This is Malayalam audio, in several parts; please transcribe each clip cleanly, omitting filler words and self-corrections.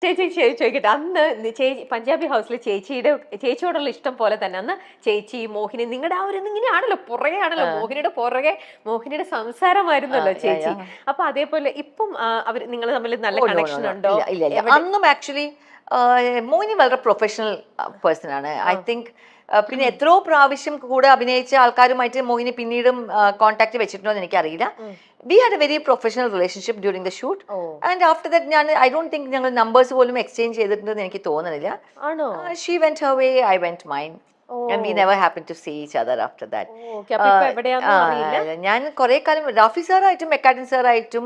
ചേച്ചി ചോദിക്കട്ടെ, അന്ന് പഞ്ചാബി ഹൗസിൽ ചേച്ചിയോടുള്ള ഇഷ്ടം പോലെ തന്നെ അന്ന് ചേച്ചി മോഹിനി നിങ്ങളുടെ ആ ഒരു ഇങ്ങനെയാണല്ലോ, പുറകെ ആണല്ലോ, മോഹിനിയുടെ പുറകെ മോഹിനിയുടെ സംസാരമായിരുന്നല്ലോ ചേച്ചി. അപ്പൊ അതേപോലെ ഇപ്പം അവർ നിങ്ങൾ തമ്മിൽ നല്ല കണക്ഷൻ ഉണ്ടോ? അന്നും ആക്ച്വലി മോഹിനി വളരെ പ്രൊഫഷണൽ പേഴ്സൺ ആണ്. ഐ തിങ്ക് പിന്നെ എത്രയോ പ്രാവശ്യം കൂടെ അഭിനയിച്ച ആൾക്കാരുമായിട്ട് മോഹിനി പിന്നീടും കോൺടാക്ട് വെച്ചിട്ടുണ്ടോ എന്ന് എനിക്കറിയില്ല. We had A very professional relationship during the shoot and after that I don't think ഞങ്ങൾ നമ്പേഴ്സ് പോലും എക്സ്ചേഞ്ച് ചെയ്തിട്ടുണ്ടെന്ന് എനിക്ക് തോന്നുന്നില്ല. She went Har way, I went mine. And we never happened to see each other after that. ഞാൻ കുറെ കാലം റാഫി സാറായിട്ടും മെക്കാഡൻ സാറായിട്ടും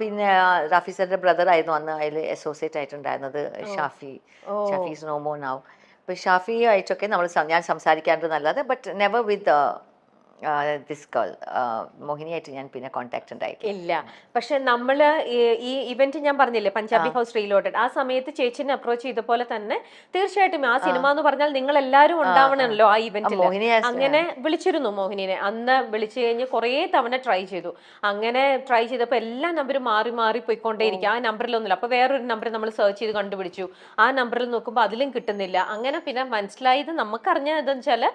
പിന്നെ റാഫി സാറിന്റെ ബ്രദർ ആയിരുന്നു അന്ന് അതിൽ അസോസിയേറ്റ് ആയിട്ടുണ്ടായിരുന്നത് ഷാഫീസ് നോ മോർ നൗ. അപ്പൊ ഷാഫി ആയിട്ടൊക്കെ ഞാൻ സംസാരിക്കാറുണ്ടെന്നല്ലാതെ but never with this girl മോഹിനിയായിട്ട് ഞാൻ പിന്നെ കോൺടാക്ട് ഉണ്ടായില്ല. പക്ഷെ നമ്മള് ഈ ഇവന്റ് ഞാൻ പറഞ്ഞില്ലേ പഞ്ചാബി ഹൗസ് റീലോഡഡ്, ആ സമയത്ത് ചേച്ചിനെ അപ്രോച്ച് ചെയ്ത പോലെ തന്നെ തീർച്ചയായിട്ടും ആ സിനിമ എന്ന് പറഞ്ഞാൽ നിങ്ങൾ എല്ലാവരും ഉണ്ടാവണമല്ലോ ആ ഇവന്റിൽ. അങ്ങനെ വിളിച്ചിരുന്നു മോഹിനിനെ. അന്ന് വിളിച്ചു കഴിഞ്ഞ് കുറെ തവണ ട്രൈ ചെയ്തു. അങ്ങനെ ട്രൈ ചെയ്തപ്പോൾ എല്ലാ നമ്പരും മാറി മാറി പോയിക്കൊണ്ടേയിരിക്കും. ആ നമ്പറിലൊന്നുമില്ല. അപ്പൊ വേറൊരു നമ്പർ നമ്മൾ സെർച്ച് ചെയ്ത് കണ്ടുപിടിച്ചു. ആ നമ്പറിൽ നോക്കുമ്പോൾ അതിലും കിട്ടുന്നില്ല. അങ്ങനെ പിന്നെ മനസ്സിലായത് നമുക്കറിഞ്ഞ എന്താ വെച്ചാല്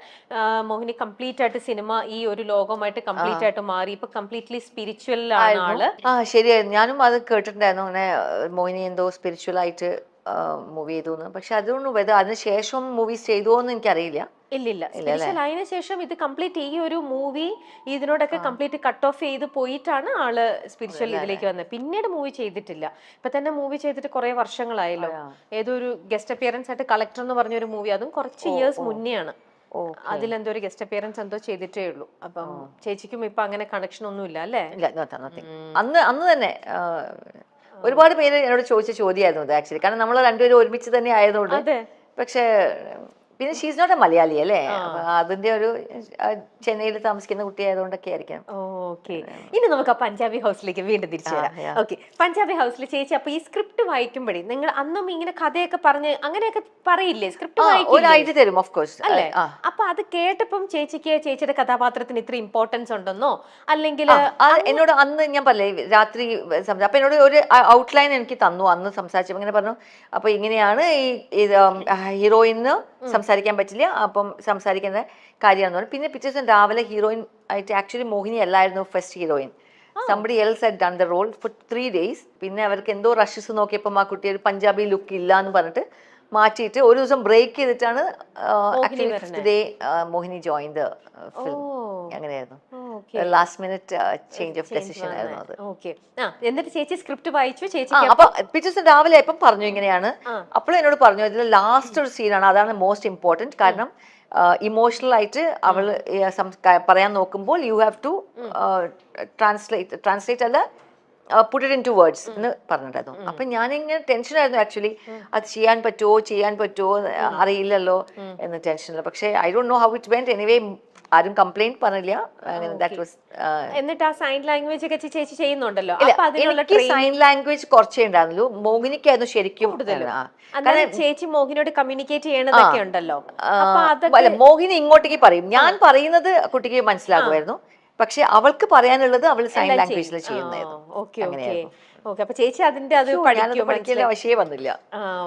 മോഹിനി കംപ്ലീറ്റ് ആയിട്ട് സിനിമ ഈ ഒരു ലോകമായിട്ട് കംപ്ലീറ്റ് ആയിട്ട് മാറി. ഇപ്പൊ കംപ്ലീറ്റ്ലി സ്പിരിച്വൽ ആണ് ആള്. ശരിയായിരുന്നു. ഞാനും അത് കേട്ടിട്ടുണ്ടായിരുന്നു, അങ്ങനെ മോഹിനി എന്തോ സ്പിരിച്വൽ ആയിട്ട് മൂവി ചെയ്തു. പക്ഷെ അതൊന്നും അതിനുശേഷം മൂവീസ് ചെയ്തുവോ എന്ന് എനിക്കറിയില്ല. ഇല്ലില്ല, സ്പിരിച്വൽ അതിനു ശേഷം ഇത് കംപ്ലീറ്റ് ഈ ഒരു മൂവി ഇതിനോടൊക്കെ കംപ്ലീറ്റ് കട്ട് ഓഫ് ചെയ്ത് പോയിട്ടാണ് ആള് സ്പിരിച്വൽ ഇതിലേക്ക് വന്നത്. പിന്നീട് മൂവി ചെയ്തിട്ടില്ല. ഇപ്പൊ തന്നെ മൂവി ചെയ്തിട്ട് കുറെ വർഷങ്ങളായല്ലോ. ഏതോ ഒരു ഗസ്റ്റ് അപ്പിയറൻസ് ആയിട്ട് കളക്ടർ എന്ന് പറഞ്ഞൊരു മൂവി, അതും കുറച്ച് ഇയേഴ്സ് മുന്നെയാണ്. അതിലെന്തോ ഒരു ഗസ്റ്റ് അപ്പിയറൻസ് എന്തോ ചെയ്തിട്ടേ ഉള്ളൂ. അപ്പം ചേച്ചിക്കും ഇപ്പൊ അങ്ങനെ കണക്ഷൻ ഒന്നും ഇല്ല അല്ലേ? അന്ന് തന്നെ ഒരുപാട് പേര് എന്നോട് ചോദിച്ച ചോദ്യമായിരുന്നു അത് ആക്ച്വലി. കാരണം നമ്മൾ രണ്ടുപേരും ഒരുമിച്ച് തന്നെ ആയതുകൊണ്ട്. പക്ഷേ പിന്നെ ഷീസ് നോട്ട് എ മലയാളി അല്ലേ, അതിന്റെ ഒരു ചെന്നൈയിൽ താമസിക്കുന്ന കുട്ടി ആയതുകൊണ്ടൊക്കെ ആയിരിക്കാം. ഓക്കെ, ഇനി നമുക്ക് ആ പഞ്ചാബി ഹൗസിലേക്ക് വീണ്ടും തിരിച്ചു വരാം. ഓക്കെ, പഞ്ചാബി ഹൗസിൽ ചേച്ചി അപ്പൊ ഈ സ്ക്രിപ്റ്റ് വായിക്കുമ്പോഴേ നിങ്ങൾ അന്നും ഇങ്ങനെ കഥയൊക്കെ പറഞ്ഞ് അങ്ങനെയൊക്കെ പറയില്ലേ? സ്ക്രിപ്റ്റ് തരും ഓഫ് കോഴ്സ് അല്ലേ? അപ്പൊ അത് കേട്ടപ്പം ചേച്ചിക്ക് ചേച്ചിയുടെ കഥാപാത്രത്തിന് ഇത്ര ഇമ്പോർട്ടൻസ് ഉണ്ടെന്നോ അല്ലെങ്കിൽ എന്നോട് അന്ന് ഞാൻ പറഞ്ഞേ രാത്രി അപ്പൊ എന്നോട് ഒരു ഔട്ട്ലൈൻ എനിക്ക് തന്നു അന്ന് സംസാരിച്ചപ്പോൾ. ഇങ്ങനെ പറഞ്ഞു, അപ്പൊ ഇങ്ങനെയാണ് ഈ ഹീറോയിന് സംസാരിക്കാൻ പറ്റില്ല, അപ്പം സംസാരിക്കുന്ന കാര്യമാണെന്ന് പറഞ്ഞു. പിന്നെ പിറ്റേ ദിവസം രാവിലെ ഹീറോയിൻ ആയിട്ട് ആക്ച്വലി മോഹിനി അല്ലായിരുന്നു first heroine. Somebody else had done the role for 3 days. പിന്നെ അവർക്ക് എന്തോ റഷസ് നോക്കിയപ്പോൾ ആ കുട്ടി ഒരു പഞ്ചാബി ലുക്ക് ഇല്ല എന്ന് പറഞ്ഞിട്ട് മാറ്റിയിട്ട് ഒരു ദിവസം ബ്രേക്ക് ചെയ്തിട്ടാണ് മോഹിനി ജോയിൻ ദ ഫിലിം. അങ്ങനെയായിരുന്നു, last minute change of decision ആയിരുന്നു അത്. എന്നിട്ട് ചേച്ചി സ്ക്രിപ്റ്റ് വായിച്ചു. ചേച്ചി അപ്പൊ പിറ്റേ ദിവസം രാവിലെ ഇപ്പം പറഞ്ഞു ഇങ്ങനെയാണ്. അപ്പോഴും എന്നോട് പറഞ്ഞു ഇതിൽ ലാസ്റ്റ് ഒരു സീനാണ്, അതാണ് മോസ്റ്റ് ഇമ്പോർട്ടൻറ്റ്. കാരണം ഇമോഷണൽ ആയിട്ട് അവൾ പറയാൻ നോക്കുമ്പോൾ യു ഹാവ് ടു ട്രാൻസ്ലേറ്റ് അല്ല put it into words എന്ന് പറഞ്ഞിട്ടായിരുന്നു. അപ്പൊ ഞാനിങ്ങനെ ടെൻഷനായിരുന്നു ആക്ച്വലി, അത് ചെയ്യാൻ പറ്റുമോ അറിയില്ലല്ലോ എന്ന് ടെൻഷനില്ല. പക്ഷേ I don't know how it went. Anyway ആരും കംപ്ലൈന്റ് പറഞ്ഞില്ല. എന്നിട്ട് ആ സൈൻ ലാംഗ്വേജ് ഒക്കെ ചേച്ചി ചെയ്യുന്നുണ്ടല്ലോ. എനിക്ക് സൈൻ ലാംഗ്വേജ് കുറച്ചേ ഉണ്ടായിരുന്നുള്ളൂ, മോഹിനിക്കായിരുന്നു ശരിക്കും. ചേച്ചി മോഹിനിയോട് കമ്മ്യൂണിക്കേറ്റ് ചെയ്യണതൊക്കെ ഉണ്ടല്ലോ. അല്ല, മോഹിനി ഇങ്ങോട്ടേക്ക് പറയും, ഞാൻ പറയുന്നത് കുട്ടിക്ക് മനസ്സിലാകുമായിരുന്നു. പക്ഷെ അവൾക്ക് പറയാനുള്ളത് അവൾ സൈൻ ലാംഗ്വേജിൽ ചെയ്യുന്നതായിരുന്നു. അപ്പൊ ചേച്ചി അതിന്റെ അത് പഠിക്കാൻ വന്നില്ല,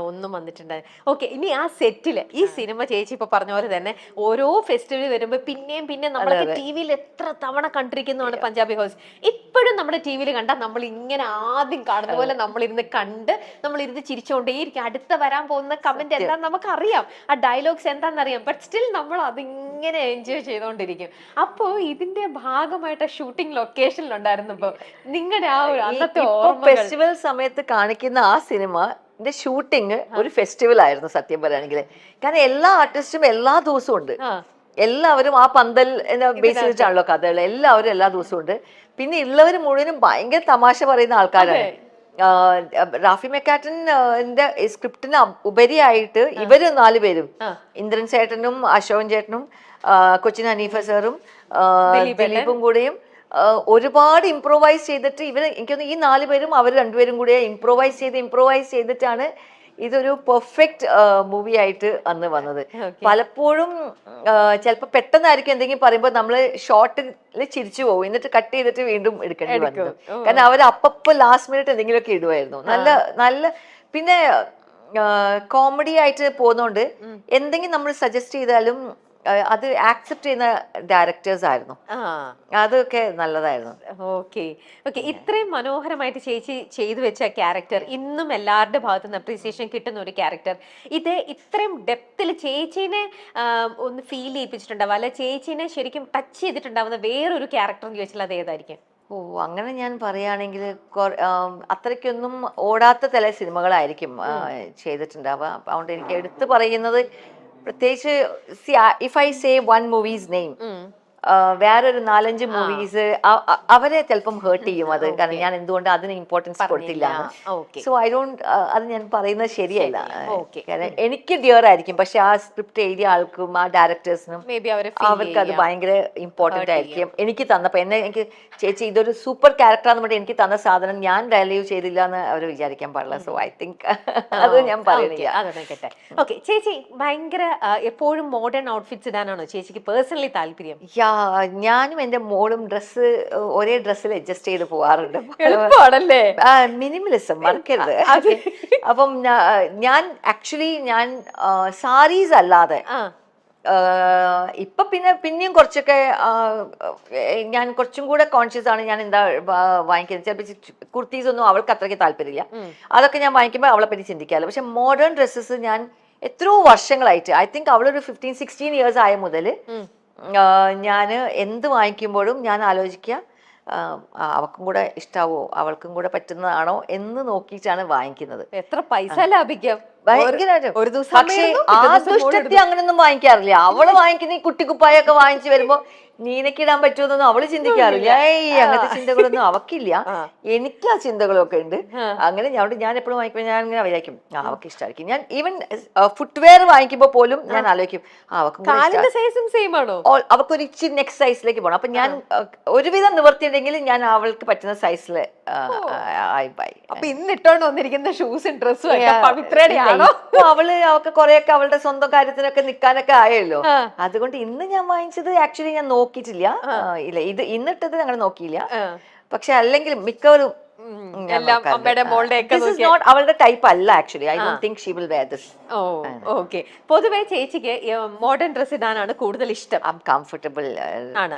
ഒന്നും വന്നിട്ടുണ്ടായി. ഓക്കെ, ഇനി ആ സെറ്റില് ഈ സിനിമ ചേച്ചി ഇപ്പൊ പറഞ്ഞ പോലെ തന്നെ ഓരോ ഫെസ്റ്റിവൽ വരുമ്പോ പിന്നെ നമ്മുടെ ടിവിയിൽ എത്ര തവണ കണ്ടിരിക്കുന്നതാണ് പഞ്ചാബി ഹൗസ്. ഇപ്പോഴും നമ്മുടെ ടിവിയിൽ കണ്ടാൽ നമ്മൾ ഇങ്ങനെ ആദ്യം കാണുന്ന പോലെ നമ്മളിരുന്ന് കണ്ട് നമ്മളിരുന്ന് ചിരിച്ചുകൊണ്ടേയിരിക്കും. അടുത്ത വരാൻ പോകുന്ന കമന്റ് എന്താന്ന് നമുക്കറിയാം, ആ ഡയലോഗ്സ് എന്താണെന്നറിയാം. ബട്ട് സ്റ്റിൽ നമ്മൾ അതിങ്ങനെ എൻജോയ് ചെയ്തോണ്ടിരിക്കും. അപ്പോ ഇതിന്റെ ഭാഗമായിട്ട് ഷൂട്ടിംഗ് ലൊക്കേഷനിലുണ്ടായിരുന്നപ്പോ നിങ്ങളുടെ ആ ഒരു അന്നത്തെ ഫെസ്റ്റിവൽ സമയത്ത് കാണിക്കുന്ന ആ സിനിമ ഷൂട്ടിങ് ഒരു ഫെസ്റ്റിവൽ ആയിരുന്നു സത്യം പറയുകയാണെങ്കിൽ. കാരണം എല്ലാ ആർട്ടിസ്റ്റും എല്ലാ ദിവസവും ഉണ്ട്, എല്ലാവരും ആ പന്തൽ ബേസ് ചെയ്തിട്ടാണല്ലോ കഥകൾ. എല്ലാവരും എല്ലാ ദിവസവും ഉണ്ട്. പിന്നെ ഉള്ളവർ മുഴുവനും ഭയങ്കര തമാശ പറയുന്ന ആൾക്കാരാണ്. റാഫി മെക്കാറ്റന്റെ സ്ക്രിപ്റ്റിന് ഉപരിയായിട്ട് ഇവര് 4 പേരും, ഇന്ദ്രൻ ചേട്ടനും അശോകൻ ചേട്ടനും കൊച്ചിൻ ഹനീഫ സാറും ദിലീപും കൂടെയും ഒരുപാട് ഇംപ്രൂവൈസ് ചെയ്തിട്ട് എനിക്കൊന്ന് ഈ 4 പേരും അവർ 2 പേരും കൂടെ ഇംപ്രൂവൈസ് ചെയ്തിട്ടാണ് ഇതൊരു പെർഫെക്റ്റ് മൂവി ആയിട്ട് അന്ന് വന്നത്. പലപ്പോഴും ചിലപ്പോൾ പെട്ടെന്നായിരിക്കും എന്തെങ്കിലും പറയുമ്പോൾ നമ്മൾ ഷോർട്ടിൽ ചിരിച്ചു പോകും, എന്നിട്ട് കട്ട് ചെയ്തിട്ട് വീണ്ടും എടുക്കേണ്ടി വന്നത്. കാരണം അവർ അപ്പപ്പോൾ ലാസ്റ്റ് മിനിറ്റ് എന്തെങ്കിലുമൊക്കെ ഇടുമായിരുന്നു. നല്ല പിന്നെ കോമഡി ആയിട്ട് പോകുന്നോണ്ട് എന്തെങ്കിലും നമ്മൾ സജസ്റ്റ് ചെയ്താലും അത് ആക്സെപ്റ്റ് ചെയ്യുന്ന ഡയറക്ടേഴ്സ് ആയിരുന്നു. അതൊക്കെ നല്ലതായിരുന്നു. Okay okay. ഇത്രയും മനോഹരമായിട്ട് ചേച്ചി ചെയ്തു വെച്ച ക്യാരക്ടർ ഇന്നും എല്ലാവരുടെ ഭാഗത്തു നിന്ന് അപ്രീസിയേഷൻ കിട്ടുന്ന ഒരു ക്യാരക്ടർ. ഇത് ഇത്രയും ഡെപ്തിൽ ചേച്ചീനെ ഒന്ന് ഫീൽ ചെയ്യിപ്പിച്ചിട്ടുണ്ടാവും, അല്ലെ ചേച്ചീനെ ശരിക്കും ടച്ച് ചെയ്തിട്ടുണ്ടാവുന്ന വേറൊരു ക്യാരക്ടർ എന്ന് ചോദിച്ചാൽ അത് ഏതായിരിക്കും? ഓ, അങ്ങനെ ഞാൻ പറയുകയാണെങ്കിൽ അത്രയ്ക്കൊന്നും ഓടാത്ത ചില സിനിമകളായിരിക്കും ചെയ്തിട്ടുണ്ടാവുക. അതുകൊണ്ട് എനിക്ക് എടുത്തു പറയുന്നത് പ്രത്യേകിച്ച് if I say one movies name, വേറൊരു 4-5 മൂവീസ് അവരെ ചിലപ്പം ഹേർട്ട് ചെയ്യും അത്. കാരണം ഞാൻ എന്തുകൊണ്ട് അതിന് ഇമ്പോർട്ടൻസ് കൊടുത്തില്ല. സോ ഐ ഡോണ്ട്, അത് ഞാൻ പറയുന്നത് ശരിയല്ല. എനിക്ക് ഡിയർ ആയിരിക്കും, പക്ഷെ ആ സ്ക്രിപ്റ്റ് എഴുതിയ ആൾക്കും ആ ഡയറക്ടേഴ്സിനും അവർക്ക് അത് ഭയങ്കര ഇമ്പോർട്ടന്റ് ആയിരിക്കും. എനിക്ക് തന്നപ്പോ എനിക്ക് ചേച്ചി ഇതൊരു സൂപ്പർ ക്യാരക്ടറാന്ന് പറഞ്ഞിട്ട് എനിക്ക് തന്ന സാധനം ഞാൻ വാല്യൂ ചെയ്തില്ല എന്ന് അവർ വിചാരിക്കാൻ പാടില്ല. സോ ഐ തിങ്ക് അത് ഞാൻ പറയുന്നില്ല. ഓക്കെ. ചേച്ചി ഭയങ്കര എപ്പോഴും മോഡേൺ ഔട്ട്ഫിറ്റ്സ് ഇടാനാണോ ചേച്ചിക്ക് പേഴ്സണലി താല്പര്യം? ഞാനും എന്റെ മോളും ഡ്രസ്സ് ഒരേ ഡ്രസ്സിൽ അഡ്ജസ്റ്റ് ചെയ്ത് പോവാറുണ്ട്. മിനിമലിസം മറക്കരുത്. അപ്പം ഞാൻ ആക്ച്വലി സാരീസ് അല്ലാതെ ഇപ്പൊ പിന്നെയും കുറച്ചൊക്കെ ഞാൻ കുറച്ചും കൂടെ കോൺഷ്യസ് ആണ്. ഞാൻ എന്താ വാങ്ങിക്കുന്നത്, ചിലപ്പോൾ കുർത്തീസ് ഒന്നും അവൾക്ക് അത്രയ്ക്ക് താല്പര്യമില്ല. അതൊക്കെ ഞാൻ വാങ്ങിക്കുമ്പോൾ അവളെ പറ്റി ചിന്തിക്കാറില്ല. പക്ഷെ മോഡേൺ ഡ്രസ്സസ് ഞാൻ എത്രയോ വർഷങ്ങളായിട്ട്, ഐ തിങ്ക് അവളൊരു 15-16 ഇയേഴ്സ് ആയ മുതൽ ഞാൻ എന്ത് വാങ്ങിക്കുമ്പോഴും ഞാൻ ആലോചിക്കുക അവൾക്കും കൂടെ ഇഷ്ടാവോ, അവൾക്കും കൂടെ പറ്റുന്നതാണോ എന്ന് നോക്കിയിട്ടാണ് വാങ്ങിക്കുന്നത്. എത്ര പൈസ ലാഭിക്കാം ഭയങ്കരമായിട്ട്. പക്ഷേ ആ ദുഷ്ടത്തി അങ്ങനൊന്നും വാങ്ങിക്കാറില്ല. അവള് വാങ്ങിക്കുന്ന ഈ കുട്ടിക്കുപ്പായൊക്കെ വാങ്ങിച്ചു വരുമ്പോ നീനക്കിടാൻ പറ്റുമെന്നൊന്നും അവള് ചിന്തിക്കാറില്ല. അങ്ങനത്തെ ചിന്തകളൊന്നും അവക്കില്ല. എനിക്ക് ആ ചിന്തകളൊക്കെ ഉണ്ട്. അങ്ങനെ ഞാൻ എപ്പോഴും വാങ്ങിക്കുമ്പോൾ ഞാൻ ഇങ്ങനെ വിചാരിക്കും അവൾക്ക് ഇഷ്ടമായിരിക്കും. ഞാൻ ഈവൻ ഫുട്വെയർ വാങ്ങിക്കുമ്പോ പോലും ഞാൻ ആലോചിക്കും അവൾക്കൊരു ഇച്ചിരി നെക്സ്റ്റ് സൈസിലേക്ക് പോകണം. അപ്പൊ ഞാൻ ഒരുവിധം നിവർത്തിയുണ്ടെങ്കിൽ ഞാൻ അവൾക്ക് പറ്റുന്ന സൈസില് അപ്പൊ ഇന്ന് ഇട്ടോണ്ട് വന്നിരിക്കുന്ന ഷൂസും ഡ്രസ്സും അവൾക്ക് കുറെയൊക്കെ അവളുടെ സ്വന്തം കാര്യത്തിനൊക്കെ നിക്കാനൊക്കെ ആയല്ലോ. അതുകൊണ്ട് ഇന്ന് ഞാൻ വാങ്ങിച്ചത് ആക്ച്വലി ഞാൻ നോക്കിയിട്ടില്ല. ഇല്ല, ഇത് ഇന്നിട്ടത് അങ്ങനെ നോക്കിയില്ല. പക്ഷെ അല്ലെങ്കിൽ മിക്കവരും അവളുടെ ടൈപ്പ് അല്ല actually. I don't think she will wear this. Okay. പൊതുവെ ചേച്ചിക്ക് മോഡേൺ ഡ്രസ് ഇടാനാണ് കൂടുതൽ ഇഷ്ടം? ഐ ആം കംഫർട്ടബിൾ ആണ്.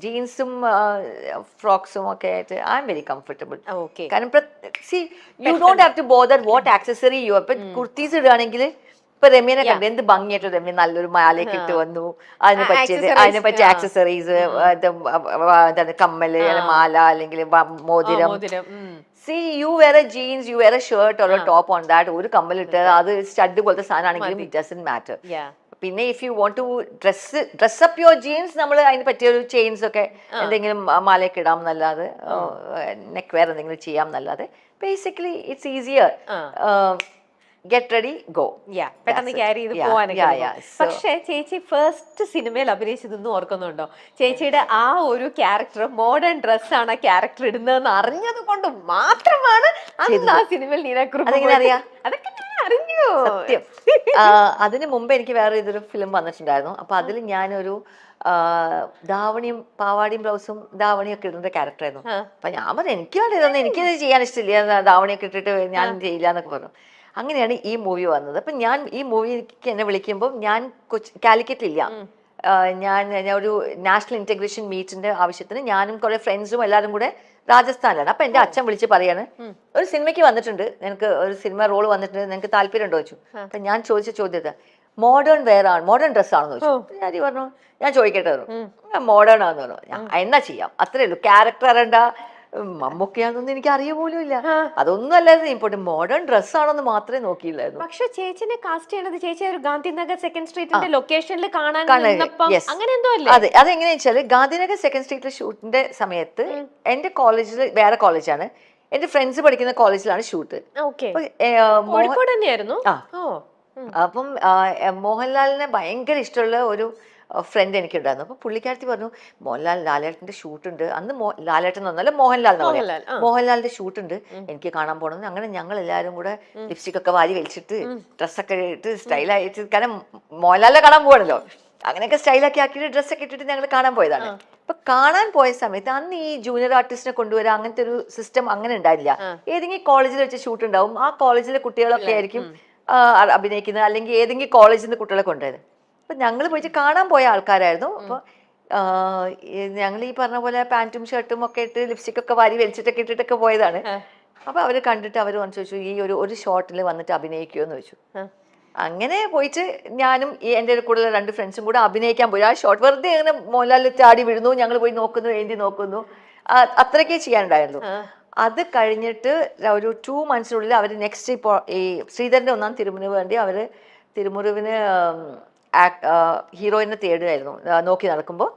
ജീൻസും ഫ്രോക്സും ഒക്കെ ആയിട്ട് ഐ ആം വെരി കംഫർട്ടബിൾ. കാരണം you don't have to bother what accessory you. ഇപ്പൊ കുർത്തീസ് ഇടുകയാണെങ്കിൽ ഇപ്പൊ രമ്യനെ കണ്ടു എന്ത് ഭംഗിയായിട്ട് രമ്യ നല്ലൊരു മാലയൊക്കെ ഇട്ട് വന്നു. അതിനെ പറ്റിയ ആക്സസറീസ്, കമ്മല്, മാല, അല്ലെങ്കിൽ മോതിരം. See, you wear a jeans, you wear a shirt or a top on that. ഒരു കമ്മലിട്ട് അത് സ്റ്റഡ് പോലത്തെ സാധനമാണെങ്കിലും it doesn't matter. പിന്നെ if you want to dress up your jeans, നമ്മൾ അതിന് പറ്റിയ ഒരു ചെയിൻസ് ഒക്കെ എന്തെങ്കിലും മാലയൊക്കെ ഇടാം എന്നല്ലാതെ, നെക്ക് വെയർ എന്തെങ്കിലും ചെയ്യാം എന്നല്ലാതെ, basically it's easier. Get ready, go. പെട്ടെന്ന് ക്യാരി ചെയ്ത് പോവാനൊക്കെ. പക്ഷെ ചേച്ചി ഫസ്റ്റ് സിനിമയിൽ അഭിനയിച്ചതൊന്നും ഓർക്കുന്നുണ്ടോ? ചേച്ചിയുടെ ആ ഒരു ക്യാരക്ടർ മോഡേൺ ഡ്രസ്സാണ് ആ ക്യാരക്ടർ ഇടുന്നതെന്ന് അറിഞ്ഞത് കൊണ്ട് മാത്രമാണ് അന്ന് ആ സിനിമയിൽ നീനാക്കുറുപ്പ്. അതൊക്കെ അറിഞ്ഞു. സത്യം. അതിന് മുമ്പ് എനിക്ക് വേറെ ഇതൊരു ഫിലിം വന്നിട്ടുണ്ടായിരുന്നു. അപ്പൊ അതിൽ ഞാനൊരു ധാവണിയും പാവാടിയും ബ്ലൗസും ധാവണിയും ഒക്കെ ഇടുന്ന ക്യാരക്ടറായിരുന്നു. അപ്പൊ ഞാൻ പറഞ്ഞു എനിക്ക് വേണ്ട ഇതൊന്നും, എനിക്കത് ചെയ്യാൻ ഇഷ്ടമില്ല, ധാവണിയൊക്കെ ഇട്ടിട്ട് ഞാൻ ചെയ്യില്ല എന്നൊക്കെ പറഞ്ഞു. അങ്ങനെയാണ് ഈ മൂവി വന്നത്. അപ്പം ഞാൻ ഈ മൂവിക്ക് എന്നെ വിളിക്കുമ്പോൾ ഞാൻ കാലിക്കറ്റിലില്ല. ഞാൻ ഒരു നാഷണൽ ഇന്റഗ്രേഷൻ മീറ്റിന്റെ ആവശ്യത്തിന് ഞാനും കുറെ ഫ്രണ്ട്സും എല്ലാവരും കൂടെ രാജസ്ഥാനിലാണ്. അപ്പൊ എന്റെ അച്ഛൻ വിളിച്ച് പറയാണ് ഒരു സിനിമയ്ക്ക് വന്നിട്ടുണ്ട്, നിനക്ക് ഒരു സിനിമ റോൾ വന്നിട്ടുണ്ട്, നിനക്ക് താല്പര്യം ഉണ്ടോ ചോദിച്ചു. അപ്പൊ ഞാൻ ചോദിച്ച ചോദ്യത്തെ മോഡേൺ വെയർ ആണ്, മോഡേൺ ഡ്രസ് ആണെന്ന് ചോദിച്ചു. ഞാൻ പറഞ്ഞു ഞാൻ ചോദിക്കട്ടെ, മോഡേൺ ആണെന്ന് പറഞ്ഞു. എന്നാ ചെയ്യാം, അത്രേ ഉള്ളൂ. ക്യാരക്ടർ അറിയണ്ട, മമ്മൂക്കയാണെന്നൊന്നും എനിക്ക് അറിയ പോലും ഇല്ല. അതൊന്നും അല്ലായിരുന്നു ഇമ്പോർട്ടന്റ്, മോഡേൺ ഡ്രസ് ആണെന്ന് മാത്രമേ നോക്കിയില്ലായിരുന്നു. പക്ഷെ ചേച്ചിനെ കാസ്റ്റ് ചെയ്യണത് ചേച്ചി ഒരു ഗാന്ധിനഗർ സെക്കൻഡ് സ്ട്രീറ്റിന്റെ ലൊക്കേഷനിൽ കാണാൻ അങ്ങനെ എന്തോ അല്ലേ? അതെ, അതെങ്ങനെയാ വെച്ചാല് ഗാന്ധിനഗർ സെക്കൻഡ് സ്ട്രീറ്റിലെ ഷൂട്ടിന്റെ സമയത്ത് എന്റെ കോളേജിൽ, വേറെ കോളേജാണ്, എന്റെ ഫ്രണ്ട്സ് പഠിക്കുന്ന കോളേജിലാണ് ഷൂട്ട്. കോഴിക്കോട് തന്നെയായിരുന്നു. അപ്പം മോഹൻലാലിനെ ഭയങ്കര ഇഷ്ടമുള്ള ഒരു ഫ്രണ്ട് എനിക്കുണ്ടായിരുന്നു. അപ്പൊ പുള്ളിക്കാരത്തി പറഞ്ഞു ലാലേട്ടന്റെ ഷൂട്ട് ഉണ്ട്. അന്ന് ലാലേട്ടൻ എന്നല്ല മോഹൻലാലിന്റെ ഷൂട്ട് ഉണ്ട്, എനിക്ക് കാണാൻ പോകണം. അങ്ങനെ ഞങ്ങൾ എല്ലാവരും കൂടെ ലിപ്സ്റ്റിക് ഒക്കെ വാരി വലിച്ചിട്ട് ഡ്രസ്സൊക്കെ ഇട്ട് സ്റ്റൈലായിട്ട്, കാരണം മോഹൻലാലിനെ കാണാൻ പോകണല്ലോ, അങ്ങനെയൊക്കെ സ്റ്റൈലൊക്കെ ആക്കിയിട്ട് ഡ്രസ്സൊക്കെ ഇട്ടിട്ട് ഞങ്ങൾ കാണാൻ പോയതാണ്. അപ്പൊ കാണാൻ പോയ സമയത്ത് അന്ന് ഈ ജൂനിയർ ആർട്ടിസ്റ്റിനെ കൊണ്ടുവരാൻ അങ്ങനത്തെ ഒരു സിസ്റ്റം അങ്ങനെ ഉണ്ടായില്ല. ഏതെങ്കിലും കോളേജിൽ വെച്ച് ഷൂട്ട് ഉണ്ടാവും, ആ കോളേജിലെ കുട്ടികളൊക്കെ ആയിരിക്കും അഭിനയിക്കുന്നത്, അല്ലെങ്കിൽ ഏതെങ്കിലും കോളേജിൽ നിന്ന് കുട്ടികളെ കൊണ്ടുവരുന്നത്. അപ്പൊ ഞങ്ങൾ പോയിട്ട് കാണാൻ പോയ ആൾക്കാരായിരുന്നു. അപ്പൊ ഞങ്ങൾ ഈ പറഞ്ഞ പോലെ പാന്റും ഷർട്ടും ഒക്കെ ഇട്ട് ലിപ്സ്റ്റിക് ഒക്കെ വാരി വലിച്ചിട്ടൊക്കെ ഇട്ടിട്ടൊക്കെ പോയതാണ്. അപ്പൊ അവര് കണ്ടിട്ട് അവര് വന്ന് ചോദിച്ചു, ഈ ഒരു ഷോട്ടിൽ വന്നിട്ട് അഭിനയിക്കുമോ എന്ന് ചോദിച്ചു. അങ്ങനെ പോയിട്ട് ഞാനും എൻ്റെ കൂടെ 2 ഫ്രണ്ട്സും കൂടെ അഭിനയിക്കാൻ പോയി. ആ ഷോട്ട് വെറുതെ അങ്ങനെ മോഹൻലാൽ ചാടി വീഴുന്നു, ഞങ്ങൾ പോയി നോക്കുന്നു, എഴുതി നോക്കുന്നു, അത്രയ്ക്കേ ചെയ്യാനുണ്ടായിരുന്നു. അത് കഴിഞ്ഞിട്ട് ഒരു 2 months അവർ നെക്സ്റ്റ് ഇപ്പോൾ ഈ ശ്രീധരൻ്റെ 1ാം തിരുമുറിവ് വേണ്ടി അവർ തിരുമുറിവിന് ഹീറോയിനെ തേടുമായിരുന്നു. നോക്കി നടക്കുമ്പോൾ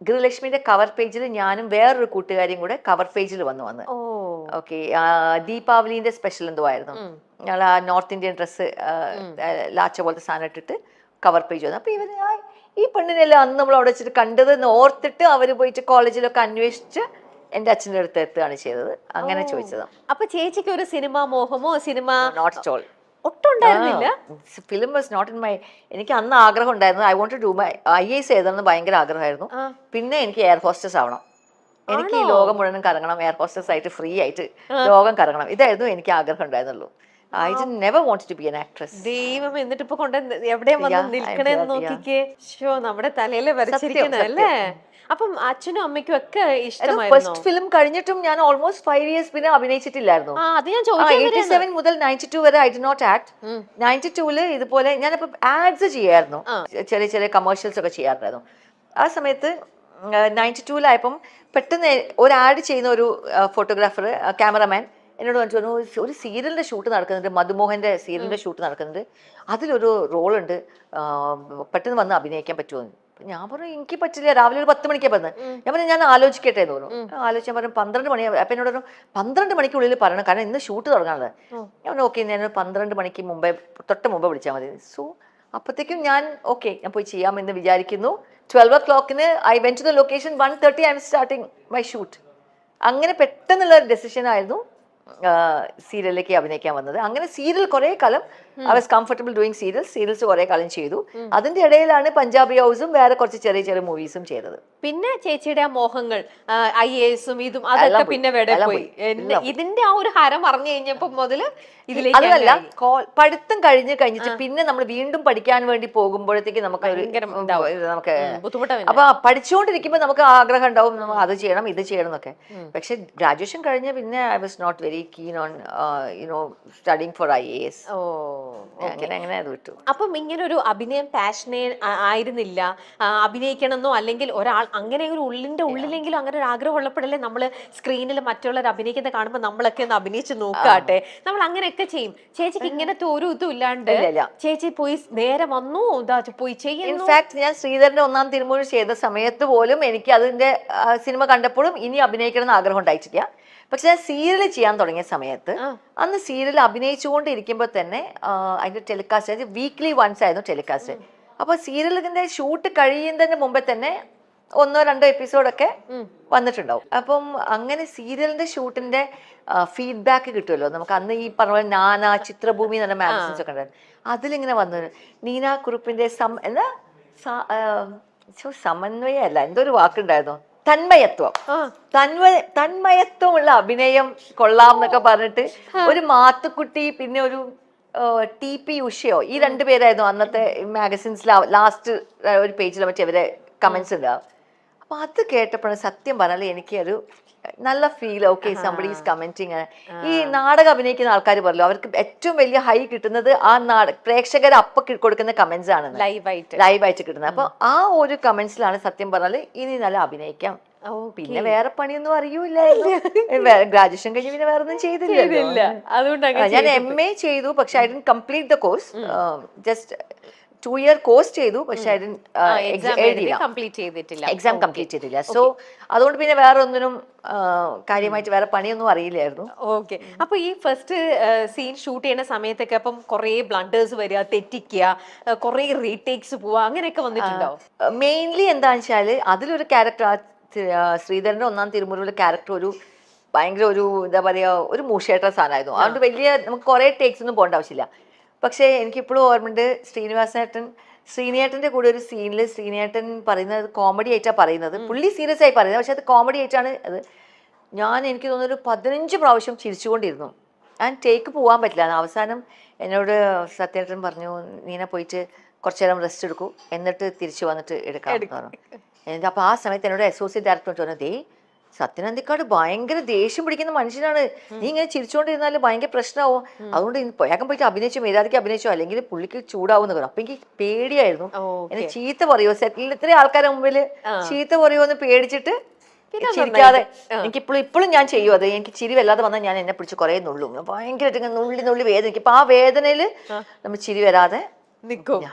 ഗൃഹലക്ഷ്മിയുടെ കവർ പേജിൽ ഞാനും വേറൊരു കൂട്ടുകാരിയും കൂടെ കവർ പേജിൽ വന്ന് ഓക്കെ ദീപാവലിന്റെ സ്പെഷ്യൽ എന്തോ ആയിരുന്നു. ഞങ്ങൾ ആ നോർത്ത് ഇന്ത്യൻ ഡ്രസ്സ് ലാച്ച പോലത്തെ സാധനം ഇട്ടിട്ട് കവർ പേജ് വന്നു. അപ്പൊ ഇവര് ഈ പെണ്ണിനെല്ലാം അന്ന് നമ്മൾ അവിടെ വെച്ചിട്ട് കണ്ടതെന്ന് ഓർത്തിട്ട് അവര് പോയിട്ട് കോളേജിലൊക്കെ അന്വേഷിച്ച് എന്റെ അച്ഛൻ്റെ അടുത്ത് എത്തുകയാണ് ചെയ്തത്. അങ്ങനെ ചോദിച്ചത്. അപ്പൊ ചേച്ചിക്ക് ഒരു സിനിമ മോഹമോ സിനിമ നോട്ട് അറ്റ് ഓൾ ഒട്ടും ഉണ്ടായിരുന്നില്ല? Film was not in my. എനിക്ക് അന്ന് ആഗ്രഹം ഉണ്ടായിരുന്നു, I want to do my IAS എഴുതണമെന്ന് ഭയങ്കര ആഗ്രഹമായിരുന്നു. പിന്നെ എനിക്ക് എയർ ഹോസ്റ്റസ് ആവണം, എനിക്ക് ഈ ലോകം മുഴുവൻ കറങ്ങണം, എയർ ഹോസ്റ്റസ് ആയിട്ട് ഫ്രീ ആയിട്ട് ലോകം കറങ്ങണം, ഇതായിരുന്നു എനിക്ക് ആഗ്രഹം ഉണ്ടായിരുന്നുള്ളൂ. I didn't never wanted to be an actress. ദൈവം, എന്നിട്ട് ഇപ്പൊ കൊണ്ട് എവിടെയും വന്ന് നിൽക്കണേന്ന് നോക്കിക്കേ. നമ്മുടെ തലയില് വരച്ചിരിക്കണ അല്ലേ? അപ്പം അച്ഛനും അമ്മയ്ക്കും ഒക്കെ ഇഷ്ടമായിരുന്നു. ഫസ്റ്റ് ഫിലിം കഴിഞ്ഞിട്ടും ഞാൻ ഓൾമോസ്റ്റ് 5 years പിന്നെ അഭിനയിച്ചിട്ടില്ലായിരുന്നു. 87 മുതൽ 92 വരെ ഐ ഡിഡ് നോട്ട് ആക്ട്. 92 ഇതുപോലെ ഞാനിപ്പോ ആഡ്സ് ചെയ്യായിരുന്നു, ചെറിയ ചെറിയ കമേഴ്ഷ്യൽസ് ഒക്കെ ചെയ്യാറുണ്ടായിരുന്നു. ആ സമയത്ത് 92 പെട്ടെന്ന് ഒരു ആഡ് ചെയ്യുന്ന ഒരു ഫോട്ടോഗ്രാഫർ ക്യാമറമാൻ എന്നോട് പറഞ്ഞു, ഒരു സീരിയലിന്റെ ഷൂട്ട് നടക്കുന്നുണ്ട്, മധുമോഹന്റെ സീരിയലിന്റെ ഷൂട്ട് നടക്കുന്നുണ്ട്, അതിലൊരു റോളുണ്ട്, പെട്ടെന്ന് വന്ന് അഭിനയിക്കാൻ പറ്റുമോ? ഞാൻ പറഞ്ഞു എനിക്ക് പറ്റില്ല, രാവിലെ ഒരു 10 മണിക്കാണ് പറഞ്ഞത്. ഞാൻ പറഞ്ഞു ഞാൻ ആലോചിക്കട്ടെ എന്ന് പറഞ്ഞു. ആലോചിച്ചാൽ പറഞ്ഞു 12 മണി. അപ്പൊ എന്നോട് പറഞ്ഞു 12 മണിക്കുള്ളിൽ പറയണം, കാരണം ഇന്ന് ഷൂട്ട് തുടങ്ങാനുള്ളത്. ഞാൻ പറഞ്ഞു ഓക്കെ, ഞാൻ 12 മണിക്ക് മുമ്പേ തൊട്ട് മുമ്പ് വിളിച്ചാൽ മതി. സോ അപ്പോഴത്തേക്കും ഞാൻ ഓക്കെ, ഞാൻ പോയി ചെയ്യാമെന്ന് വിചാരിക്കുന്നു. 12 o'clock I went to the location. 1:30 I am starting my shoot. അങ്ങനെ പെട്ടെന്നുള്ള ഒരു ഡെസിഷൻ ആയിരുന്നു സീരിയലിലേക്ക് അഭിനയിക്കാൻ വന്നത്. അങ്ങനെ സീരിയൽ കുറെ കാലം I was comfortable doing serials കുറെ കാലം ചെയ്തു. അതിന്റെ ഇടയിലാണ് പഞ്ചാബി ഹൗസും വേറെ കുറച്ച് ചെറിയ ചെറിയ മൂവീസും ചെയ്തത്. പിന്നെ ചേച്ചിയുടെ ആ മോഹങ്ങൾ IASഉം ഇതും അതൊക്കെ പിന്നെ പോയി. ഇതിന്റെ ആ ഒരു ഹരം അറിഞ്ഞു കഴിഞ്ഞപ്പോ മുതല് ഇതിലേക്ക് അതല്ല, പഠിത്തം കഴിഞ്ഞിട്ട് പിന്നെ നമ്മൾ വീണ്ടും പഠിക്കാൻ വേണ്ടി പോകുമ്പോഴത്തേക്ക് നമുക്ക് അപ്പൊ പഠിച്ചുകൊണ്ടിരിക്കുമ്പോ നമുക്ക് ആഗ്രഹം ഉണ്ടാവും, അത് ചെയ്യണം ഇത് ചെയ്യണം എന്നൊക്കെ. പക്ഷെ ഗ്രാജുവേഷൻ കഴിഞ്ഞ പിന്നെ I was not very keen on studying for IAS. അങ്ങനെ അത് വിട്ടു. അപ്പം ഇങ്ങനെ ഒരു അഭിനയം പാഷനെ ആയിരുന്നില്ല, അഭിനയിക്കണമെന്നോ അല്ലെങ്കിൽ ഒരാൾ അങ്ങനെ ഒരു ഉള്ളിലെങ്കിലും അങ്ങനെ ഒരു ആഗ്രഹം ഉള്ളപ്പോഴല്ലേ നമ്മള് സ്ക്രീനിൽ മറ്റുള്ളവർ അഭിനയിക്കുന്നത് കാണുമ്പോൾ നമ്മളൊക്കെ ഒന്ന് അഭിനയിച്ച് നോക്കാട്ടെ, നമ്മൾ അങ്ങനെയൊക്കെ ചെയ്യും. ചേച്ചിക്ക് ഇങ്ങനത്തെ ഒരു ഇതും ഇല്ലാണ്ട് ചേച്ചി പോയി നേരെ വന്നു പോയി ചെയ്യുന്നു. ഇൻഫാക്ട് ഞാൻ ശ്രീധരന്റെ 1ാം തിരുമുറി ചെയ്ത സമയത്ത് പോലും എനിക്ക് അതിന്റെ സിനിമ കണ്ടപ്പോഴും ഇനി അഭിനയിക്കണം എന്ന് ആഗ്രഹം ഉണ്ടായിട്ടില്ല. പക്ഷെ ഞാൻ സീരിയൽ ചെയ്യാൻ തുടങ്ങിയ സമയത്ത് അന്ന് സീരിയൽ അഭിനയിച്ചുകൊണ്ടിരിക്കുമ്പോൾ തന്നെ അതിന്റെ ടെലികാസ്റ്റ് വീക്ക്ലി വൺസ് ആയിരുന്നു ടെലികാസ്റ്റ്. അപ്പൊ സീരിയലിന്റെ ഷൂട്ട് കഴിയുന്നതിന് മുമ്പേ തന്നെ 1-2 എപ്പിസോഡൊക്കെ വന്നിട്ടുണ്ടാവും. അപ്പം അങ്ങനെ സീരിയലിന്റെ ഷൂട്ടിന്റെ ഫീഡ്ബാക്ക് കിട്ടുമല്ലോ നമുക്ക്. അന്ന് ഈ പറഞ്ഞ പോലെ നാന, ചിത്രഭൂമി എന്ന് പറഞ്ഞ മാഗസിൻസ് ഒക്കെ ഉണ്ടായിരുന്നു. അതിലിങ്ങനെ വന്നു നീന കുറുപ്പിന്റെ സമന്വയമല്ല, എന്തോ ഒരു വാക്കുണ്ടായിരുന്നു, തന്മയത്വമുള്ള അഭിനയം കൊള്ളാം എന്നൊക്കെ പറഞ്ഞിട്ട് ഒരു മാത്തുക്കുട്ടി പിന്നെ ഒരു TP ഉഷയോ, ഈ 2 പേരായിരുന്നു അന്നത്തെ മാഗസിൻസിൽ ലാസ്റ്റ് ഒരു പേജിൽ മറ്റേ ഇവരെ കമന്റ്സ് ഉണ്ടാവും. അപ്പൊ അത് കേട്ടപ്പോഴാണ് സത്യം പറഞ്ഞാൽ എനിക്ക് ഒരു നല്ല feel. Okay, somebody is commenting. ഈ നാടകം അഭിനയിക്കുന്ന ആൾക്കാർ പറയല്ലോ, അവർക്ക് ഏറ്റവും വലിയ ഹൈ കിട്ടുന്നത് ആ പ്രേക്ഷകർ അപ്പൊ കൊടുക്കുന്ന കമന്റ്സ് ആണ്, ലൈവായിട്ട് കിട്ടുന്നത്. അപ്പൊ ആ ഒരു കമന്റ്സിലാണ് സത്യം പറഞ്ഞാൽ ഇനി നല്ല അഭിനയിക്കാം. പിന്നെ വേറെ പണിയൊന്നും അറിയൂലായിരുന്നു. ഗ്രാജുവേഷൻ കഴിഞ്ഞ് പിന്നെ വേറെ ഒന്നും ചെയ്തില്ല. ഞാൻ MA ചെയ്തു, പക്ഷെ I didn't complete the course. Just 2-year course ചെയ്തു, പക്ഷെ എക്സാം കംപ്ലീറ്റ് ചെയ്തില്ല. സോ അതുകൊണ്ട് പിന്നെ വേറെ ഒന്നിനും കാര്യമായിട്ട് വേറെ പണിയൊന്നും അറിയില്ലായിരുന്നു. ഓക്കെ. അപ്പൊ ഈ ഫസ്റ്റ് സീൻ ഷൂട്ട് ചെയ്യുന്ന സമയത്തൊക്കെ അപ്പം കുറെ ബ്ലണ്ടേഴ്സ് വരിക, തെറ്റിക്കുക, കുറെ റീടേക്സ് പോവുക, അങ്ങനെയൊക്കെ വന്നിട്ടുണ്ടോ? മെയിൻലി എന്താണെന്ന് വെച്ചാല് അതിലൊരു ക്യാരക്ടർ, ശ്രീധരന്റെ 1ാം തിരുമുറിയിലെ ക്യാരക്ടർ ഒരു ഭയങ്കര ഒരു എന്താ പറയാ ഒരു മൂഷേട്ട സാധനമായിരുന്നു. അതുകൊണ്ട് വലിയ നമുക്ക് കുറെ ടേക്സ് ഒന്നും പോകേണ്ട ആവശ്യമില്ല. പക്ഷേ എനിക്കിപ്പോഴും ഓർമ്മയുണ്ട് ശ്രീനിവാസേട്ടൻ ശ്രീനേട്ടന്റെ കൂടെ ഒരു സീനില് ശ്രീനേട്ടൻ പറയുന്നത് കോമഡി ആയിട്ടാണ് പറയുന്നത്, പുള്ളി സീരിയസ് ആയി പറയുന്നത്, പക്ഷെ അത് കോമഡി ആയിട്ടാണ് അത്. എനിക്ക് തോന്നുന്നു ഒരു 15 പ്രാവശ്യം ചിരിച്ചുകൊണ്ടിരുന്നു. ഞാൻ ടേക്ക് പോകാൻ പറ്റില്ല. അവസാനം എന്നോട് സത്യേട്ടൻ പറഞ്ഞു, നീന പോയിട്ട് കുറച്ചു നേരം റെസ്റ്റ് എടുക്കൂ, എന്നിട്ട് തിരിച്ചു വന്നിട്ട് എടുക്കാം പറഞ്ഞു. അപ്പോൾ ആ സമയത്ത് എന്നോട് അസോസിയേറ്റ് ഡയറക്ടർ പറഞ്ഞു, സത്യൻ അന്തിക്കാട് ഭയങ്കര ദേഷ്യം പിടിക്കുന്ന മനുഷ്യനാണ്, നീ ഇങ്ങനെ ചിരിച്ചുകൊണ്ടിരുന്നാൽ ഭയങ്കര പ്രശ്നമാവും, അതുകൊണ്ട് വേഗം പോയിട്ട് അഭിനയിച്ചു, മര്യാദയ്ക്ക് അഭിനയിച്ചോ, അല്ലെങ്കിൽ പുള്ളിക്ക് ചൂടാവുന്ന പറഞ്ഞു. അപ്പൊ എനിക്ക് പേടിയായിരുന്നു, എന്നെ ചീത്ത പറയുമോ, സെറ്റിൽ ഇത്രയും ആൾക്കാരുടെ മുമ്പിൽ ചീത്ത പറയുമോ എന്ന് പേടിച്ചിട്ട് ചിരിക്കാതെ. ഇപ്പോഴും ഞാൻ ചെയ്യും അത്. എനിക്ക് ചിരി വല്ലാതെ വന്നാൽ ഞാൻ എന്നെ പിടിച്ച് കുറേ നുള്ളും, ഭയങ്കരമായിട്ട് നുള്ളി വേദന. ഇപ്പൊ ആ വേദനയിൽ നമ്മൾ ചിരി വരാതെ നിൽക്കും.